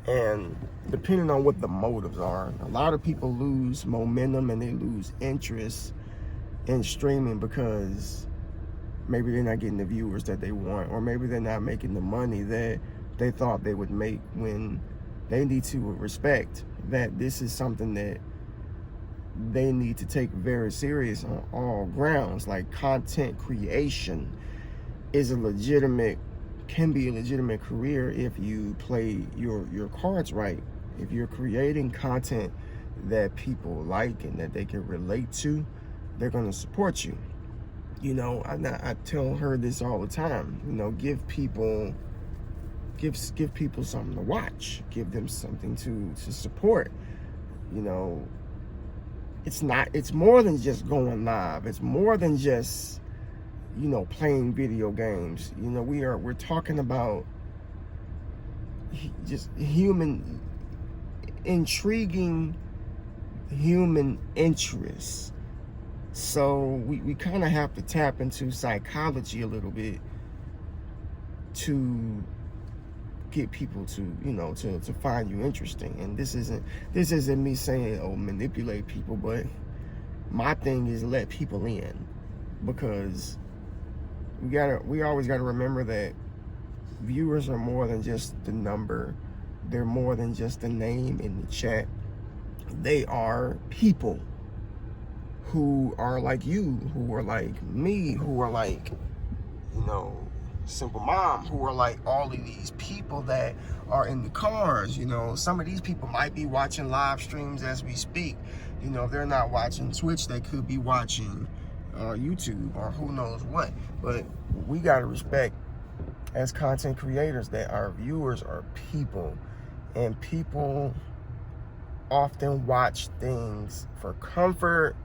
And depending on what the motives are, a lot of people lose momentum and they lose interest in streaming because maybe they're not getting the viewers that they want, or maybe they're not making the money that they thought they would make, when they need to respect that this is something that they need to take very serious on all grounds. Like, content creation can be a legitimate career if you play your cards right. If you're creating content that people like and that they can relate to, they're going to support you. I tell her this all the time. Give people something to watch. Give them something to support. It's more than just going live. It's more than just playing video games. We're talking about just intriguing human interests. So we kind of have to tap into psychology a little bit to get people to find you interesting. And this isn't me saying manipulate people, but my thing is let people in, because we always gotta remember that viewers are more than just the number. They're more than just the name in the chat. They are people who are like you, who are like me, who are like, Simple Mom, who are like all of these people that are in the cars. Some of these people might be watching live streams as we speak. If they're not watching Twitch, they could be watching YouTube or who knows what. But we got to respect, as content creators, that our viewers are people, and people often watch things for comfort,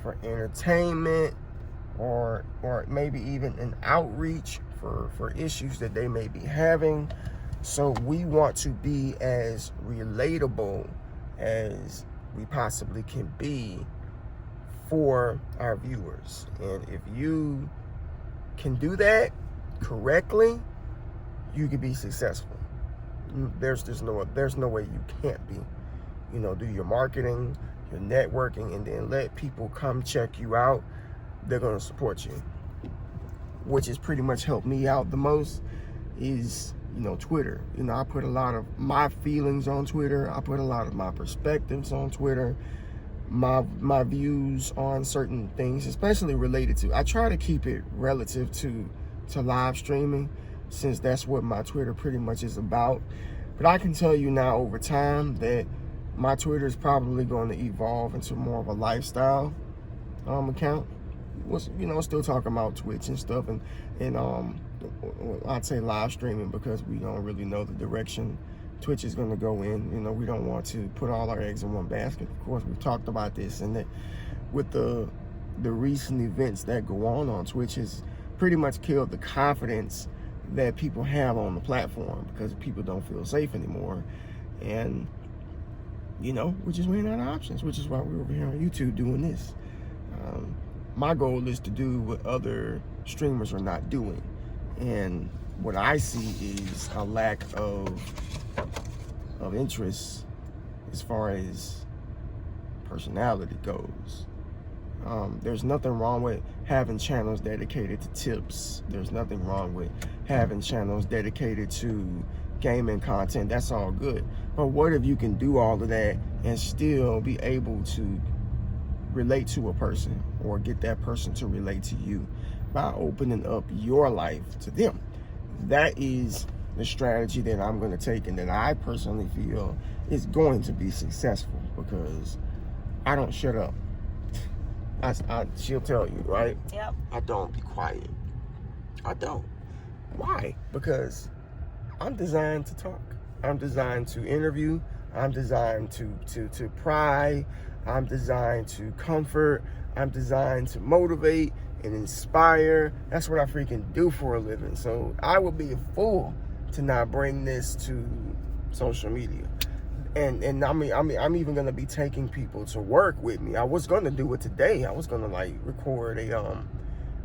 for entertainment, or maybe even an outreach for issues that they may be having. So we want to be as relatable as we possibly can be for our viewers. And if you can do that correctly, you can be successful. There's no way you can't be. You know, do your marketing, your networking, and then let people come check you out. They're going to support you. Which has pretty much helped me out the most is, you know, Twitter. You know, I put a lot of my feelings on Twitter. I put a lot of my perspectives on Twitter. My views on certain things, especially related to, I try to keep it relative to live streaming, since that's what my Twitter pretty much is about. But I can tell you now, over time, that my Twitter is probably going to evolve into more of a lifestyle account. You know, still talking about Twitch and stuff, and I'd say live streaming, because we don't really know the direction Twitch is going to go in. You know, we don't want to put all our eggs in one basket. Of course, we've talked about this, and that with the recent events that go on Twitch has pretty much killed the confidence that people have on the platform, because people don't feel safe anymore. And, you know, we're just running out of options, which is why we're over here on YouTube doing this. My goal is to do what other streamers are not doing. And what I see is a lack of interest as far as personality goes. There's nothing wrong with having channels dedicated to tips. There's nothing wrong with having channels dedicated to gaming content. That's all good. But what if you can do all of that and still be able to relate to a person, or get that person to relate to you, by opening up your life to them? That is the strategy that I'm going to take, and that I personally feel is going to be successful, because I don't shut up. She'll tell you, right? Yep. I don't be quiet. I don't. Why? Because I'm designed to talk. I'm designed to interview. I'm designed to pry. I'm designed to comfort. I'm designed to motivate and inspire. That's what I freaking do for a living. So I would be a fool to not bring this to social media. And I'm even gonna be taking people to work with me. I was gonna do it today. I was gonna record a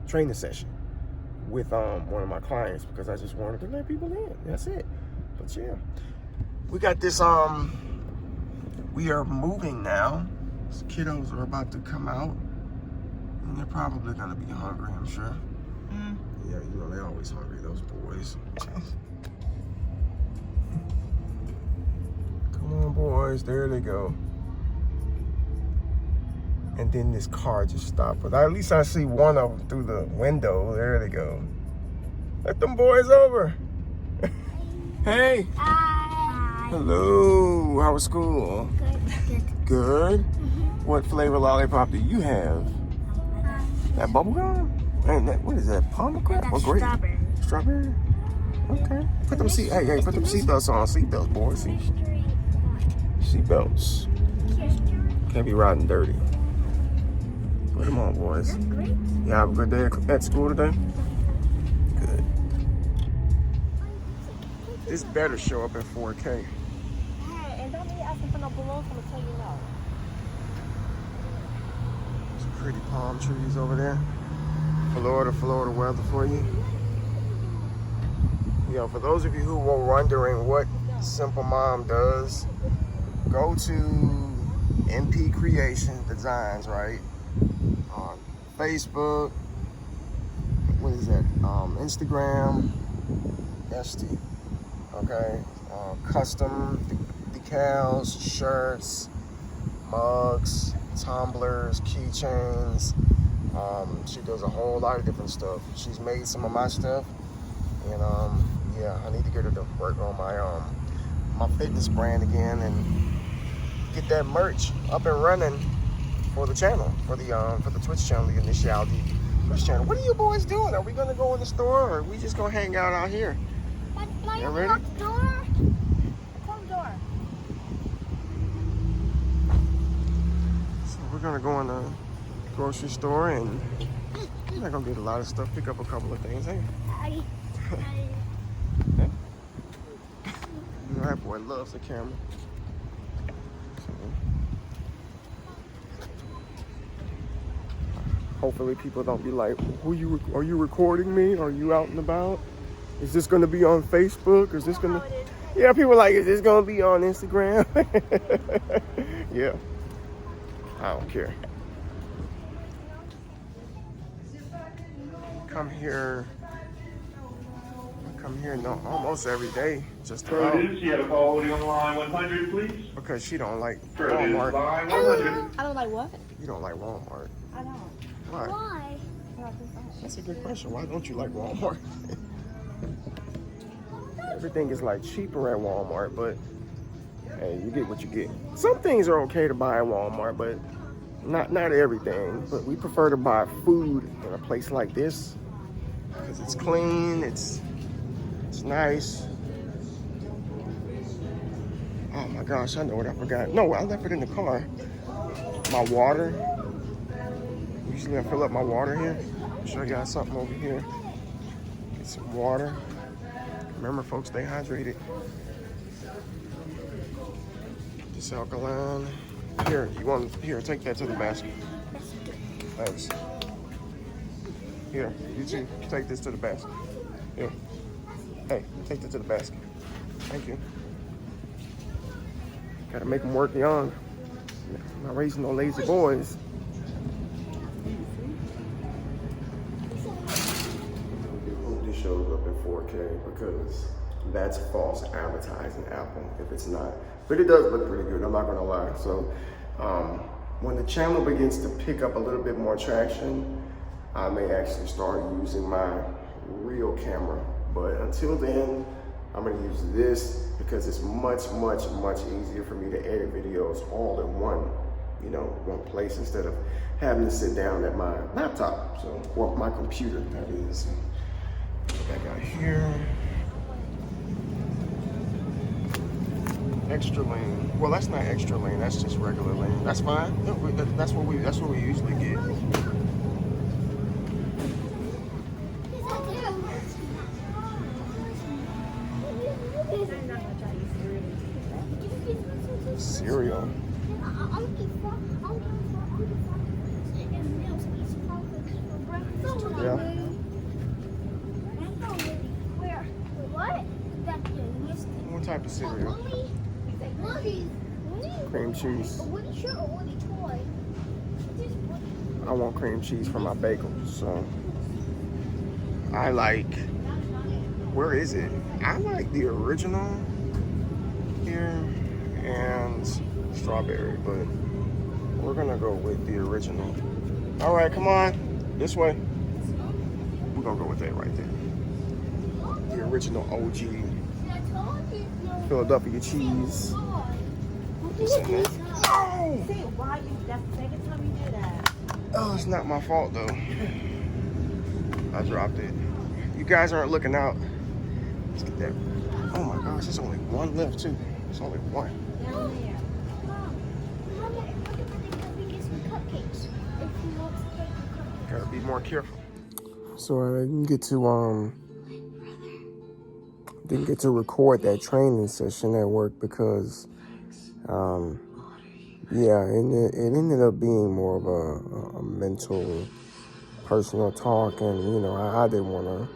training session with one of my clients, because I just wanted to let people in. That's it. But yeah, we got this. We are moving now. So kiddos are about to come out, and they're probably gonna be hungry, I'm sure. Yeah, you know, they're always hungry, those boys. Come on, boys, there they go. And then this car just stopped, but at least I see one of them through the window. There they go. Let them boys over. Hey. Hi. Hello. How was school? Good. Good? What flavor lollipop do you have? That bubble gum? And that, what is that? Pomegranate or grape? Strawberry. Strawberry? Okay. Put them put them seatbelts on. Seatbelts, boys. Seatbelts. Can't be riding dirty. Put them on, boys. You have a good day at school today? Good. This better show up in 4K. Hey, and don't be asking for no balloons. I'm gonna tell you no. Some pretty palm trees over there. Florida weather for you. You know, for those of you who were wondering what Simple Mom does, go to MP Creation Designs, right? On Facebook, what is that? Instagram, ST. Okay, custom decals, shirts, mugs, tumblers, keychains. She does a whole lot of different stuff. She's made some of my stuff, and yeah, I need to get her to work on my fitness brand again and get that merch up and running for the channel, for the Twitch channel, the Initiality Twitch channel. What are you boys doing? Are we gonna go in the store, or are we just gonna hang out here? You ready? Close the door. So we're gonna go in the grocery store, and we're not gonna get a lot of stuff. Pick up a couple of things, hey? You know, that boy loves the camera. So, Hopefully people don't be like, are you recording me? Are you out and about? Is this going to be on Facebook? Is this going to... Yeah, people are like, is this going to be on Instagram? Yeah. I don't care. Come here no, almost every day. Just about. Produce, you have a call holding on line 100, please. Because she don't like Produce, Walmart. line 100. I don't like what? You don't like Walmart. I don't. Why? Why? That's a good question. Why don't you like Walmart? Everything is like cheaper at Walmart, but hey, you get what you get. Some things are okay to buy at Walmart, but not everything. But we prefer to buy food in a place like this because it's clean, it's nice. Oh my gosh, I know what I forgot. No, I left it in the car. My water. Usually I fill up my water here. I'm sure I got something over here. Get some water. Remember, folks, stay hydrated. This alkaline. Here, take that to the basket. Thanks. Here, you too. Take this to the basket. Here. Hey, take that to the basket. Thank you. Gotta make them work young. I'm not raising no lazy boys. Hope this shows up in 4K because that's false advertising, Apple, if it's not. But it does look pretty good, I'm not gonna lie. So when the channel begins to pick up a little bit more traction, I may actually start using my real camera. But until then, I'm gonna use this because it's much easier for me to edit videos all in one place instead of having to sit down at my laptop, or my computer, that is. Put that guy here. Extra lean. Well, that's not extra lean. That's just regular lean. That's fine. That's what we usually get. Cereal. Yeah. What type of cereal? Cream cheese. I want cream cheese for my bagels, so I like, where is it? I like the original here and strawberry, but we're gonna go with the original. All right, come on, this way. We're gonna go with that right there. The original OG Philadelphia cheese. Oh! See, why you, that's the second time you did that. Oh, it's not my fault though. I dropped it. You guys aren't looking out. Let's get that. Oh my gosh, there's only one left too. There's only one. Down there. Gotta be more careful. So I didn't get to record that training session at work because yeah, it ended up being more of a mental, personal talk, and I didn't want to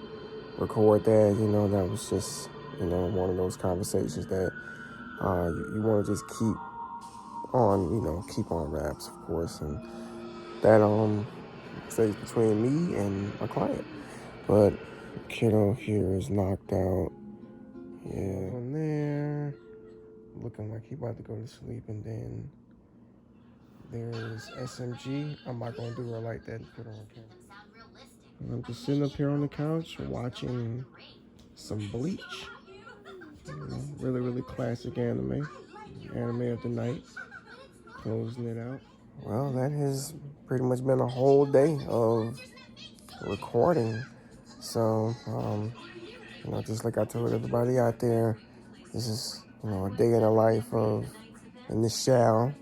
record that. That was just one of those conversations that you want to just keep on wraps, of course, and that stays between me and my client. But kiddo here is knocked out. Yeah, on there, looking like he about to go to sleep, and then there's SMG. I'm not gonna do her like that and put her on camera. I'm just sitting up here on the couch watching some Bleach. Really classic anime of the night. Closing it out. Well, that has pretty much been a whole day of recording. So, just like I told everybody out there, this is, a day in the life of Michelle,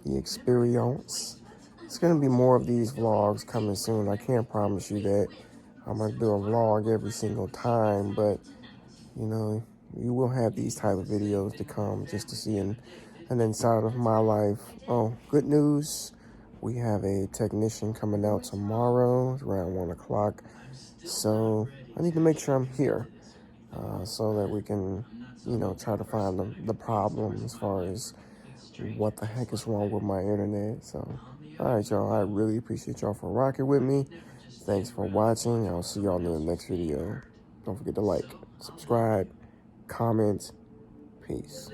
the Expèrience. It's going to be more of these vlogs coming soon. I can't promise you that I'm going to do a vlog every single time, but, you will have these type of videos to come just to see an inside of my life. Oh, good news. We have a technician coming out tomorrow around 1 o'clock. So I need to make sure I'm here so that we can, try to find the problem as far as what the heck is wrong with my internet. So, all right, y'all. I really appreciate y'all for rocking with me. Thanks for watching. I'll see y'all in the next video. Don't forget to like, subscribe, comment. Peace.